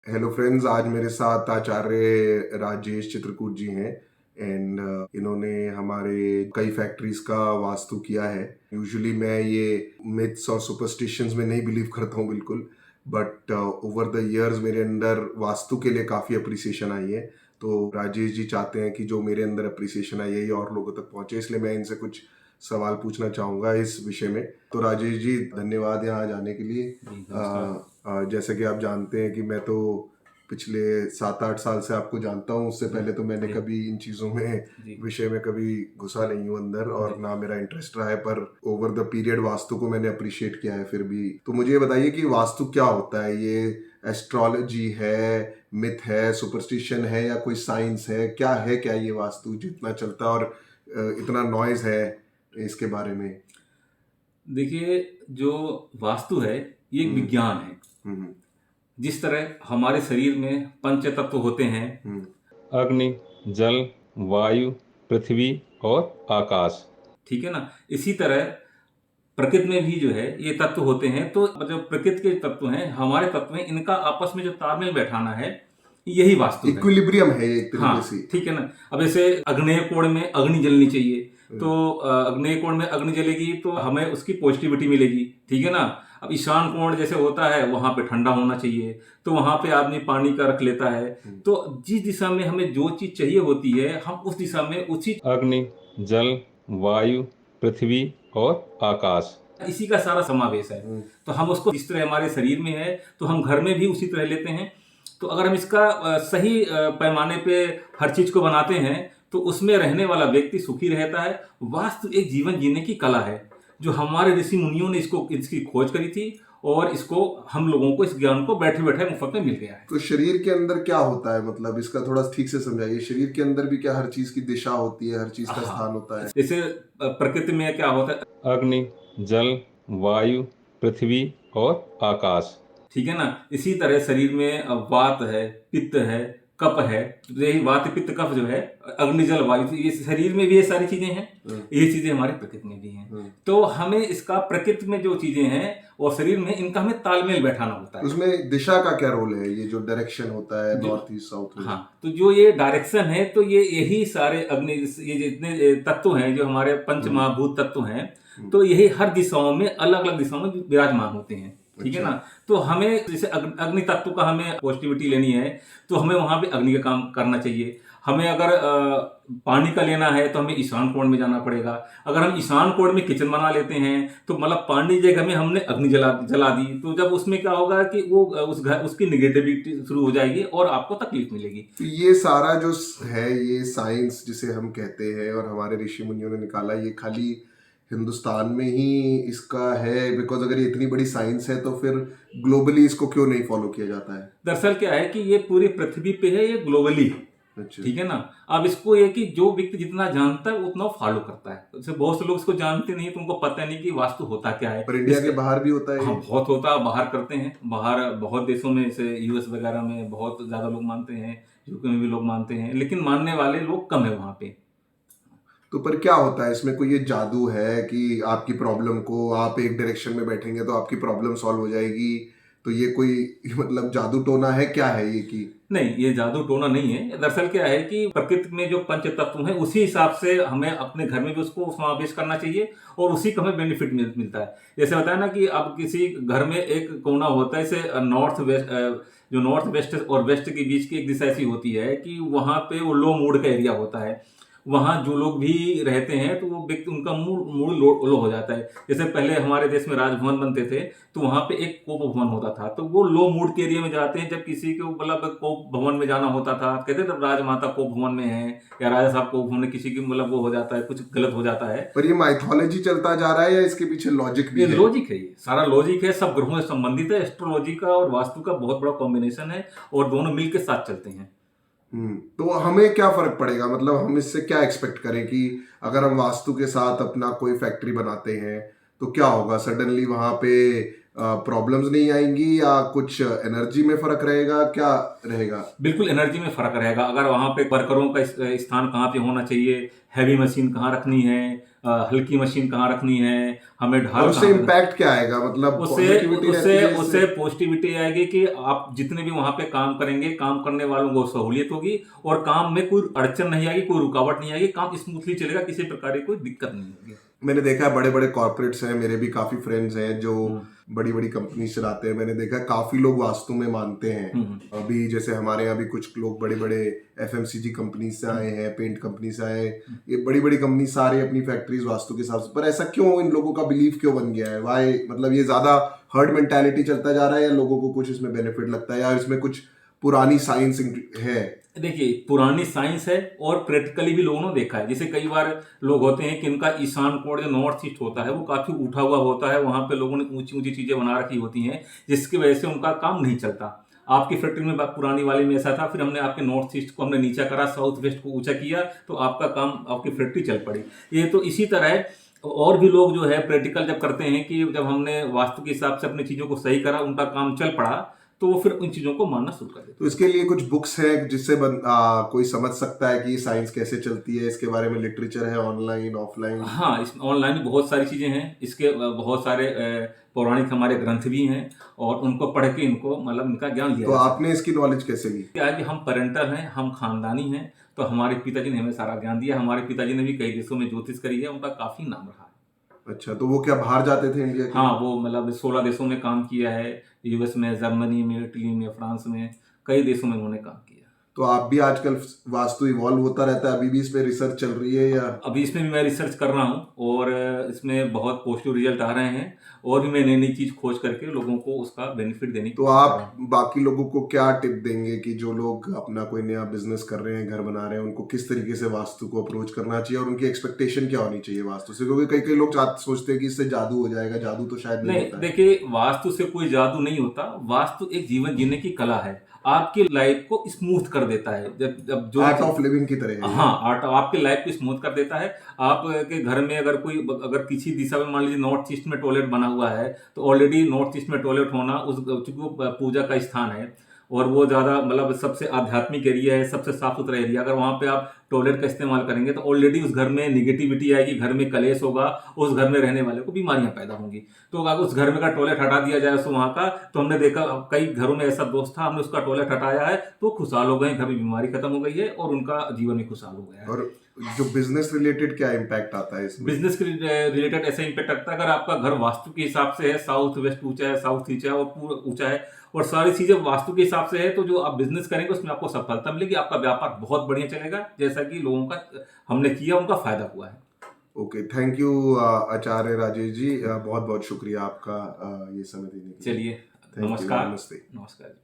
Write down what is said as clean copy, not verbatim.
Hello friends, आज मेरे साथ आचार्य राजेश चित्रकूट जी हैं एंड इन्होंने हमारे कई फैक्ट्रीज का वास्तु किया है। यूजुअली मैं ये मिथ्स और सुपरस्टिशंस में नहीं बिलीव करता हूँ बिल्कुल, बट ओवर द इयर्स मेरे अंदर वास्तु के लिए काफ़ी अप्रिसिएशन आई है। तो राजेश जी चाहते हैं कि जो मेरे अंदर अप्रिसिएशन आई है ये और लोगों तक पहुंचे, इसलिए मैं इनसे कुछ सवाल पूछना चाहूँगा इस विषय में। तो राजेश जी, धन्यवाद यहाँ जाने के लिए। जी, नमस्कार। जैसे कि आप जानते हैं कि मैं तो पिछले 7-8 साल से आपको जानता हूँ। उससे जी, पहले तो मैंने जी, कभी इन चीज़ों में जी, विषय में कभी घुसा नहीं हूँ अंदर, और जी। ना मेरा इंटरेस्ट रहा है, पर ओवर द पीरियड वास्तु को मैंने अप्रिशिएट किया है फिर भी। तो मुझे ये बताइए कि वास्तु क्या होता है? ये एस्ट्रोलॉजी है, मिथ है, सुपरस्टिशन है, या कोई साइंस है? क्या है, क्या ये वास्तु जितना चलता है और इतना नॉइज है इसके बारे में? देखिए, जो वास्तु है, ये एक हम्म। विज्ञान है। हम्म। जिस तरह हमारे शरीर में पंच तत्व होते हैं, हम्म। अग्नि, जल, वायु, पृथ्वी और आकाश। ठीक है ना? इसी तरह प्रकृति में भी जो है ये तत्व होते हैं। तो जो प्रकृति के तत्व हैं, हमारे तत्व हैं, इनका आपस में जो तालमेल बैठाना है, यही वास्तु है। इक्विलिब्रियम है ये एक तरीके से। हाँ, ठीक है ना? अब जैसे आग्नेय कोण में अग्नि जलनी चाहिए, तो आग्नेय कोण में अग्नि जलेगी तो हमें उसकी पॉजिटिविटी मिलेगी, ठीक है ना? अब ईशान कोण जैसे होता है, वहां पे ठंडा होना चाहिए, तो वहां पे आदमी पानी का रख लेता है। तो जिस दिशा में हमें जो चीज चाहिए होती है, हम उस दिशा में उसी अग्नि, जल, वायु, पृथ्वी और आकाश। इसी का सारा समावेश है। तो हम उसको जिस तरह हमारे शरीर में है, तो हम घर में भी उसी तरह लेते हैं। तो अगर हम इसका सही पैमाने पे हर चीज को बनाते हैं, तो उसमें रहने वाला व्यक्ति सुखी रहता है। वास्तु एक जीवन जीने की कला है, जो हमारे ऋषि मुनियों ने इसकी खोज करी थी, और इसको हम लोगों को, इस ज्ञान को बैठे बैठे मुफ्त में मिल गया है। तो शरीर के अंदर क्या होता है, मतलब इसका थोड़ा ठीक से समझाइए। शरीर के अंदर भी क्या हर चीज की दिशा होती है, हर चीज का हाँ, स्थान होता है? जैसे प्रकृति में क्या होता है, अग्नि, जल, वायु, पृथ्वी और आकाश। ठीक है ना? इसी तरह शरीर में वात है, पित्त है, कफ है। तो यही वात पित्त कफ जो है, अग्नि जल वायु, तो ये शरीर में भी ये सारी चीजें हैं। ये चीजें हमारी प्रकृति में भी हैं। तो हमें इसका प्रकृति में जो चीजें हैं और शरीर में, इनका हमें तालमेल बैठाना होता है। उसमें दिशा का क्या रोल है? ये जो डायरेक्शन होता है, जो नॉर्थ ईस्ट साउथ वेस्ट। हाँ, तो जो ये डायरेक्शन है, तो ये यही सारे अग्नि, ये जितने तत्व हैं, जो हमारे पंच महाभूत तत्व हैं, तो यही हर दिशाओं में, अलग अलग दिशाओं में विराजमान होते हैं, ठीक है अच्छा। ना? तो हमें जैसे अग्नि तत्व का हमें पॉजिटिविटी लेनी है, तो हमें वहां पे अग्नि का काम करना चाहिए। हमें अगर पानी का लेना है, तो हमें ईशान कोण में जाना पड़ेगा। अगर हम ईशान कोण में किचन बना लेते हैं, तो मतलब पानी की जगह में हमने अग्नि जला दी, तो जब उसमें क्या होगा कि वो उस घर, उसकी निगेटिविटी शुरू हो जाएगी और आपको तकलीफ मिलेगी। तो ये सारा जो है, ये साइंस जिसे हम कहते हैं और हमारे ऋषि मुनियों ने निकाला, ये खाली हिंदुस्तान में ही इसका है? बिकॉज अगर ये इतनी बड़ी साइंस है तो फिर ग्लोबली इसको क्यों नहीं फॉलो किया जाता है? दरअसल क्या है कि ये पूरी पृथ्वी पे है, ये ग्लोबली है, अच्छा। ठीक है ना? अब इसको ये कि जो व्यक्ति जितना जानता है उतना फॉलो करता है। जैसे बहुत से लोग इसको जानते नहीं, तो उनको पता नहीं कि वास्तु होता क्या है। पर इंडिया के बाहर भी होता है हाँ, ये? बहुत होता है, बाहर करते हैं। बाहर बहुत देशों में, जैसे यूएस वगैरह में बहुत ज्यादा लोग मानते हैं, यूके में भी लोग मानते हैं, लेकिन मानने वाले लोग कम है वहां पे। तो पर क्या होता है इसमें? कोई ये जादू है कि आपकी प्रॉब्लम को, आप एक डायरेक्शन में बैठेंगे तो आपकी प्रॉब्लम सॉल्व हो जाएगी? तो ये कोई मतलब जादू टोना है, क्या है ये कि? नहीं, ये जादू टोना नहीं है। दरअसल क्या है कि प्रकृति में जो पंच तत्व हैं, उसी हिसाब से हमें अपने घर में भी उसको समावेश करना चाहिए, और उसी का हमें बेनिफिट मिलता है। जैसे बताया ना कि अब किसी घर में एक कोना होता है, जैसे नॉर्थ वेस्ट, जो नॉर्थ वेस्ट और वेस्ट के बीच की एक दिशा ऐसी होती है कि वहां पे वो लो मूड का एरिया होता है। वहां जो लोग भी रहते हैं, तो वो व्यक्ति, उनका मूड मूड लो हो जाता है। जैसे पहले हमारे देश में राजभवन बनते थे, तो वहां पे एक कोप भवन होता था, तो वो लो मूड के एरिया में जाते हैं। जब किसी को मतलब कोप भवन में जाना होता था, कहते थे राजमाता कोप भवन में है, या राजा साहब कोप भवन में, किसी की मतलब वो हो जाता है, कुछ गलत हो जाता है। पर ये माइथोलॉजी चलता जा रहा है या इसके पीछे लॉजिक भी ये है? लॉजिक है, ये सारा लॉजिक है, सब ग्रहों से संबंधित है। एस्ट्रोलॉजी का और वास्तु का बहुत बड़ा कॉम्बिनेशन है, और दोनों मिलकर साथ चलते हैं। तो हमें क्या फर्क पड़ेगा? मतलब हम इससे क्या एक्सपेक्ट करें कि अगर हम वास्तु के साथ अपना कोई फैक्ट्री बनाते हैं तो क्या होगा? सडनली वहां पे प्रॉब्लम्स नहीं आएंगी, या कुछ एनर्जी में फर्क रहेगा? क्या रहेगा? बिल्कुल एनर्जी में फर्क रहेगा। अगर वहां पे वर्करों का स्थान कहाँ पे होना चाहिए, हैवी मशीन कहाँ रखनी है, हल्की मशीन कहाँ रखनी है, हमें ढाल और उससे कहाँ रखना- इम्पैक्ट क्या आएगा, मतलब उससे पॉजिटिविटी रहती उससे है उससे इससे? पॉजिटिविटी आएगी कि आप जितने भी वहां पे काम करेंगे, काम करने वालों को सहूलियत होगी और काम में कोई अड़चन नहीं आएगी, कोई रुकावट नहीं आएगी, काम स्मूथली चलेगा, किसी प्रकार की कोई दिक्कत नहीं होगी। मैंने देखा है बड़े बड़े कॉर्पोरेट्स हैं, मेरे भी काफी फ्रेंड्स हैं जो हम्म। बड़ी बड़ी कंपनी चलाते हैं। मैंने देखा है काफी लोग वास्तु में मानते हैं। अभी जैसे हमारे यहाँ भी कुछ लोग बड़े बड़े एफएमसीजी कंपनी से आए हैं, पेंट कंपनी से आए, ये बड़ी बड़ी कंपनी सारे अपनी फैक्ट्रीज वास्तु के हिसाब से। पर ऐसा क्यों इन लोगों का बिलीव क्यों बन गया है? वाई, मतलब ये ज्यादा हर्ड मेंटालिटी चलता जा रहा है या लोगों को कुछ इसमें बेनिफिट लगता है या इसमें कुछ पुरानी साइंस है? देखिए, पुरानी साइंस है और प्रैक्टिकली भी लोगों ने देखा है। जैसे कई बार लोग होते हैं कि इनका ईशान कोण जो नॉर्थ ईस्ट होता है वो काफी उठा हुआ होता है, वहां पे लोगों ने ऊंची ऊंची चीजें बना रखी होती हैं जिसकी वजह से उनका काम नहीं चलता। आपकी फैक्ट्री में पुरानी वाले में ऐसा था, फिर हमने आपके नॉर्थ ईस्ट को हमने नीचा करा, साउथ वेस्ट को ऊंचा किया, तो आपका काम, आपकी फैक्ट्री चल पड़ी। ये तो इसी तरह है। और भी लोग जो है प्रैक्टिकल जब करते हैं कि जब हमने वास्तु के हिसाब से अपनी चीजों को सही करा, उनका काम चल पड़ा, तो वो फिर उन चीजों को मानना शुरू कर देते हैं। तो इसके लिए कुछ बुक्स हैं जिससे कोई समझ सकता है कि साइंस कैसे चलती है? इसके बारे में लिटरेचर है ऑनलाइन ऑफलाइन? हाँ, इस ऑनलाइन भी बहुत सारी चीजें हैं। इसके बहुत सारे पौराणिक हमारे ग्रंथ भी हैं और उनको पढ़ के इनको मतलब इनका ज्ञान लिया तो जा सकता है। आपने इसकी नॉलेज कैसे ली? क्या है कि हम पेरेंटल हैं, हम खानदानी हैं, तो हमारे पिताजी ने हमें सारा ज्ञान दिया। हमारे पिताजी ने भी कई देशों में ज्योतिष करी है, उनका काफी नाम रहा है। अच्छा, तो वो क्या बाहर जाते थे इंडिया के? हाँ, वो मतलब 16 देशों में काम किया है, यूएस में, जर्मनी में, इटली में, फ्रांस में, कई देशों में उन्होंने काम किया। तो आप भी आजकल वास्तु इवॉल्व होता रहता है, अभी भी इस पे रिसर्च चल रही है या? अभी इसमें भी मैं रिसर्च कर रहा हूँ और इसमें बहुत पॉजिटिव रिजल्ट आ रहे हैं और भी मैं नई नई चीज खोज करके लोगों को उसका बेनिफिट देने की तो कोशिश कर रहा आप हूँ। बाकी लोगों को क्या टिप देंगे कि जो लोग अपना कोई नया बिजनेस कर रहे हैं, घर बना रहे हैं, उनको किस तरीके से वास्तु को अप्रोच करना चाहिए और उनकी एक्सपेक्टेशन क्या होनी चाहिए वास्तु से? क्योंकि कई कई लोग सोचते हैं कि इससे जादू हो जाएगा, जादू तो शायद नहीं नहीं, होता है। देखिए, वास्तु से कोई जादू नहीं होता। वास्तु एक जीवन जीने की कला है, आपकी लाइफ को स्मूथ कर देता है। जब जब जो आर्ट ऑफ लिविंग की तरह है ये। हाँ, आर्ट आपके लाइफ को स्मूथ कर देता है। आपके घर में अगर किसी दिशा में मान लीजिए नॉर्थ ईस्ट में टॉयलेट बना हुआ है, तो ऑलरेडी नॉर्थ ईस्ट में टॉयलेट होना चूंकि वो पूजा का स्थान है और वो ज्यादा मतलब सबसे आध्यात्मिक एरिया है, सबसे साफ सुथरा एरिया, अगर वहां पे आप टॉयलेट का इस्तेमाल करेंगे तो ऑलरेडी उस घर में निगेटिविटी आएगी, घर में कलेश होगा, उस घर में रहने वाले को बीमारियां पैदा होंगी। तो अगर उस घर में का टॉयलेट हटा दिया जाए वहां का, तो हमने देखा कई घरों में ऐसा दोस्त था, हमने उसका टॉयलेट हटाया है तो खुशहाल हो गए, घर में बीमारी खत्म हो गई है और उनका जीवन भी खुशहाल हो गया है। और जो बिजनेस रिलेटेड क्या इम्पैक्ट आता है इसमें? बिजनेस के रिलेटेड ऐसा इंपैक्ट रखता है, अगर आपका घर वास्तु के हिसाब से है, साउथ वेस्ट ऊंचा है, साउथ नीचा है और पूरा ऊंचा है और सारी चीजें वास्तु के हिसाब से है, तो जो आप बिजनेस करेंगे उसमें आपको सफलता मिलेगी, आपका व्यापार बहुत बढ़िया चलेगा, जैसा कि लोगों का हमने किया, उनका फायदा हुआ है। ओके, थैंक यू आचार्य राजेश जी, बहुत बहुत शुक्रिया आपका ये समय देने के लिए। चलिए, Thank you, नमस्कार। नमस्ते। नमस्कार।